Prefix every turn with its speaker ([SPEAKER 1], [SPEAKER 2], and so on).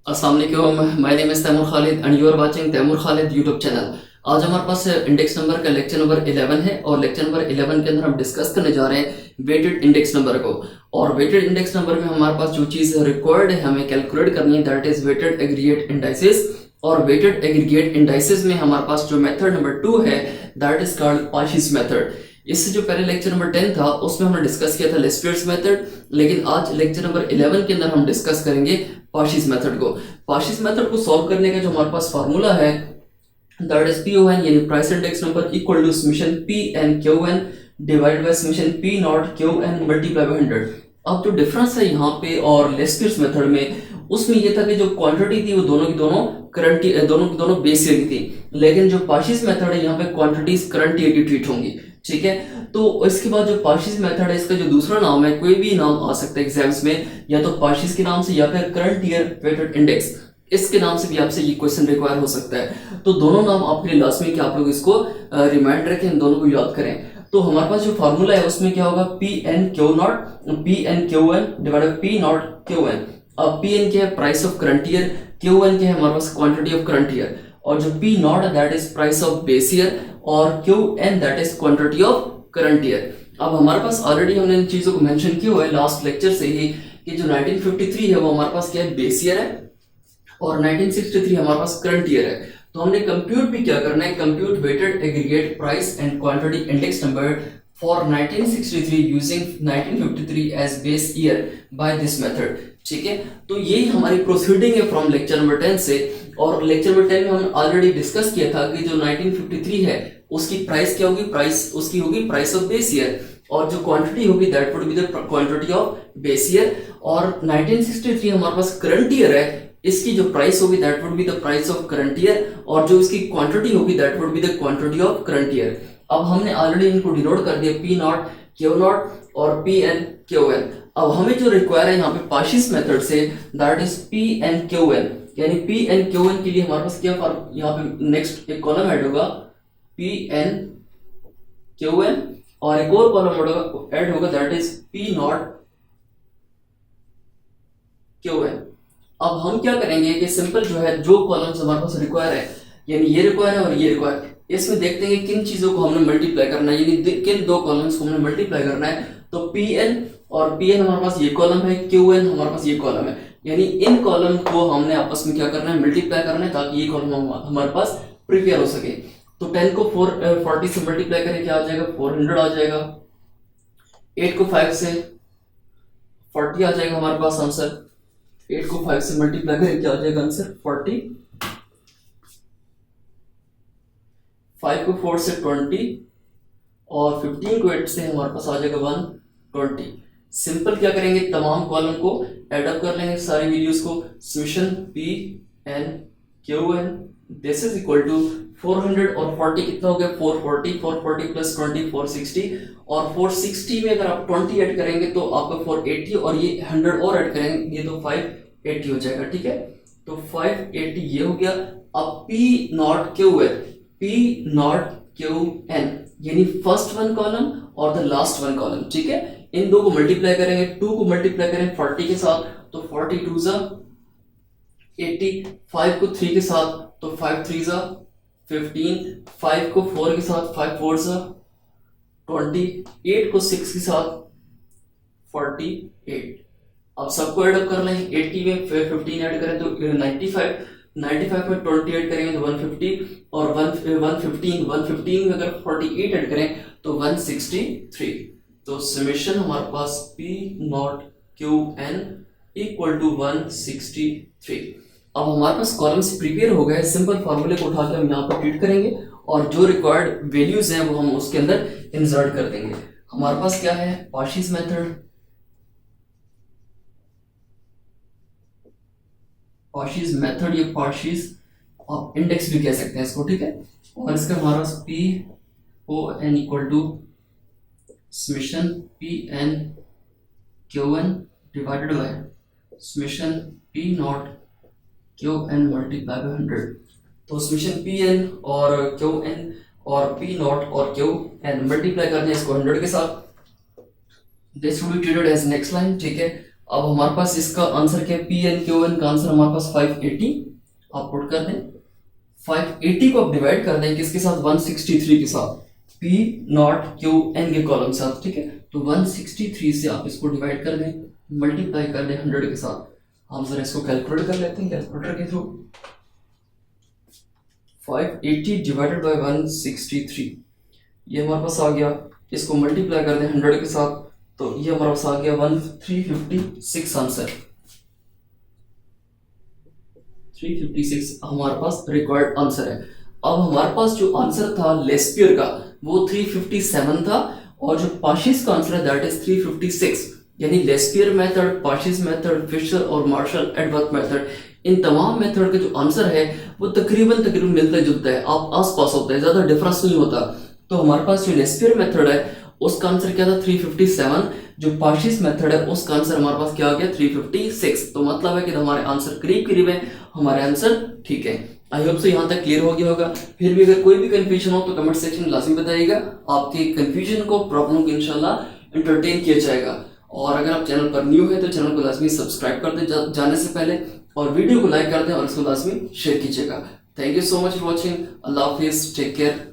[SPEAKER 1] अस्सलाम वालेकुम, my name is Taimur Khalid and you are watching Taimur Khalid YouTube channel. आज हमारे पास इंडेक्स नंबर का लेक्चर नंबर 11 है और लेक्चर नंबर 11 के अंदर हम डिस्कस करने जा रहे हैं वेटेड इंडेक्स नंबर को। और वेटेड इंडेक्स नंबर में हमारे पास जो चीज़ रिक्वायर्ड है हमें कैलकुलेट करनी है, that is weighted aggregate indices. और वेटेड एग्रीगेट इंडाइसिस में हमारे पास जो मेथड नंबर 2 है that is called Paasche's method. इससे जो पहले लेक्चर नंबर 10 था उसमें हमने डिस्कस किया था लेस्पेयर्स मेथड, लेकिन आज लेक्चर नंबर 11 के अंदर हम डिस्कस करेंगे पार्शीज मेथड को। पार्शीज मेथड को सॉल्व करने का जो हमारे पास फार्मूला है दैट इज PON यानी price index number equal to summation PN/QN divided by summation P0/QN multiply by 100। अब जो डिफरेंस है यहाँ पे और लेस्पेयर्स मेथड में, उसमें ये था कि जो क्वांटिटी थी वो दोनों की दोनों करंट दोनों की दोनों बेस ईयर की थी, लेकिन जो पार्शीज मेथड है यहाँ पे क्वांटिटीज करंट ईयर की ट्रीट होंगी। ठीक है, तो इसके बाद जो पार्शीज मेथड है इसका जो दूसरा नाम है, कोई भी नाम आ सकता है एग्जाम्स में, या तो पार्शीज के नाम से या फिर करंट ईयर वेटेड इंडेक्स, इसके नाम से भी आपसे ये क्वेश्चन रिक्वायर हो सकता है। तो दोनं नाम आपके लिए लाजमी कि आप लोग इसको रिमाइंड रखें, इन दोनों को याद करें। तो हमारे पास जो फार्मूला है उसमें क्या होगा, PN/QN डिवाइडेड P0/QN। अब Pn क्या है, price of current year, Qn क्या है हमारे पास क्वांटिटी ऑफ करंट ईयर, और जो P0 है that is price of base year, और Qn that is quantity of current year. अब हमारे पास ऑलरेडी हमने इन चीजों को मेंशन किया हुआ है लास्ट लेक्चर से ही कि जो 1953 है वो हमारे पास क्या है, बेस ईयर है, और 1963 हमारे पास करंट ईयर है। तो हमने कंप्यूट भी क्या करना है, compute weighted aggregate price and quantity index number for 1963 using 1953 as base year by this method. ठीक है, तो यही हमारी प्रोसीडिंग है फ्रॉम लेक्चर नंबर 10 से। और लेक्चर नंबर 10 में हमने ऑलरेडी डिस्कस किया था कि जो 1953 है उसकी प्राइस क्या होगी, प्राइस उसकी होगी प्राइस ऑफ बेस ईयर, और जो क्वांटिटी होगी that would be the quantity of base year. और 1963 हमारे पास करंट ईयर है, इसकी जो प्राइस होगी that would be the price of current year, और जो इसकी क्वांटिटी होगी that would be the quantity of current year. अब हमने ऑलरेडी इनको डिनोट कर दिया P0 Q0 और PN/QN। अब हमें जो रिक्वायर है यहाँ पे पार्शीज मेथड से दैट इज PN/QN, यानी PN/QN के लिए हमारे पास क्या यहाँ पे नेक्स्ट एक कॉलम ऐड होगा PN/QN, और एक और कॉलम ऐड होगा दैट इज P0/QN। अब हम क्या करेंगे कि सिंपल जो है जो कॉलम्स हमारे पास रिक्वायर है, यानी ये रिक्वायर है और ये रिक्वायर है, इसमें देखते हैं किन चीजों को हमने मल्टीप्लाई करना है, यानी किन दो कॉलम्स को हमने मल्टीप्लाई करना है। तो PN और PN हमारे पास ये कॉलम है, QN हमारे पास ये कॉलम है, यानी इन कॉलम को हमने आपस में क्या करना है, मल्टीप्लाई करना है, ताकि ये कॉलम हमारे पास प्रिपेयर हो सके। तो 10 को 40 से मल्टीप्लाई करें क्या आ जाएगा, 400 आ जाएगा। 8 को 5 से 40 आ जाएगा हमारे पास आंसर। 8 को 5 से मल्टीप्लाई करें क्या आ जाएगा आंसर, 40। 5 को 4 से 20, और 15 को 8 से हमारे पास आ जाएगा 120। सिंपल क्या करेंगे, तमाम कॉलम को ऐड अप कर लेंगे, सारी वैल्यूज को। Summation PN/QN this is equal to 400 और 40 कितना हो गया, 440, 440 प्लस 20 460, और 460 में अगर आप 20 ऐड करेंगे तो आपका 480, और ये 100 और ऐड करेंगे तो 580 हो जाएगा। ठीक है, तो 580 ये हो गया। अब P0QN यानी फर्स्ट वन कॉलम और द लास्ट वन कॉलम। ठीक है, इन दो को मल्टीप्लाई करेंगे, 2 को मल्टीप्लाई करें 40 के साथ तो 40 2 जा 80, 5 को 3 के साथ तो 5 3 जा 15, 5 को 4 के साथ 5 4 जा 20, 8 को 6 के साथ 48। अब सबको ऐड अप कर लें, 80 में 15 ऐड करें तो 95, 95 में 20 ऐड करेंगे तो 150, और 115 में अगर 48 ऐड करें तो 163। तो समेशन हमारे पास P0QN इक्वल टू 163। अब हमारे पास कॉलम्स प्रिपेयर हो गए, सिंपल फार्मूले को उठा के हम यहाँ पर ट्रीट करेंगे, और जो रिक्वायर्ड वैल्यूज हैं वो हम उसके अंदर इंसर्ट कर देंगे। हमारे पास क्या है, पार्शीज मेथड, पार्शीज मेथड या पार्शीज आप इंडेक्स भी कह सकते हैं इसको। ठीक है, और इसका हमारा PON equal to summation PN/QN divided by summation P0QN multiply by 100। तो समेशन PN और QN और P0 और QN मल्टीप्लाई करते हैं इसको 100 के साथ, this will be treated as next line. ठीक है, अब हमारे पास इसका आंसर क्या है, पी एन क्यू एन का आंसर हमारे पास 580, आप पुट कर दें। 580 को आप डिवाइड कर दें किसके साथ, 163 के साथ, पी नॉट क्यू एन के कॉलम साथ, ठीक है। तो 163 से आप इसको डिवाइड कर दें, मल्टीप्लाई कर दें 100 के साथ। हम जरा इसको कैलकुलेट कर लेते हैं कैलकुलेटर के थ्रू। 580 डिवाइडेड बाय 163, ये हमारे पास आ गया। इसको मल्टीप्लाई कर दें 100 के साथ, तो ये हमारे पास आ गया 1356 आंसर। 356 हमारे पास रिक्वायर्ड आंसर है। अब हमारे पास जो आंसर था लेस्पियर का वो 357 था, और जो पार्शिस का आंसर है दैट इज 356। यानी लेस्पियर मेथड, पार्शिस मेथड, फिशर और मार्शल एडवर्थ मेथड, इन तमाम मेथड का जो आंसर है वो तकरीबन मिलता जुलता है, आप आस पास होता है, ज्यादा डिफरेंस नहीं होता। तो हमारे पास जो लेस्पियर मेथड है उसका आंसर क्या था, 357। जो पार्शिस मेथड है उसका आंसर हमारे पास क्या आ गया, 356। तो मतलब है कि हमारे आंसर करीब है, हमारे आंसर ठीक है। आई होप सो यहाँ तक क्लियर हो गया होगा। फिर भी अगर कोई भी कंफ्यूजन हो तो कमेंट सेक्शन में लाजमी बताइएगा, आपके कंफ्यूजन को, प्रॉब्लम को इंशाल्लाह एंटरटेन किया जाएगा। और अगर आप चैनल पर न्यू है तो चैनल को लाजमी सब्सक्राइब कर दें जाने से पहले, और वीडियो को लाइक कर दें और इसको लाजमी शेयर कीजिएगा। Thank you so much for watching. अल्लाह हाफिज, टेक केयर।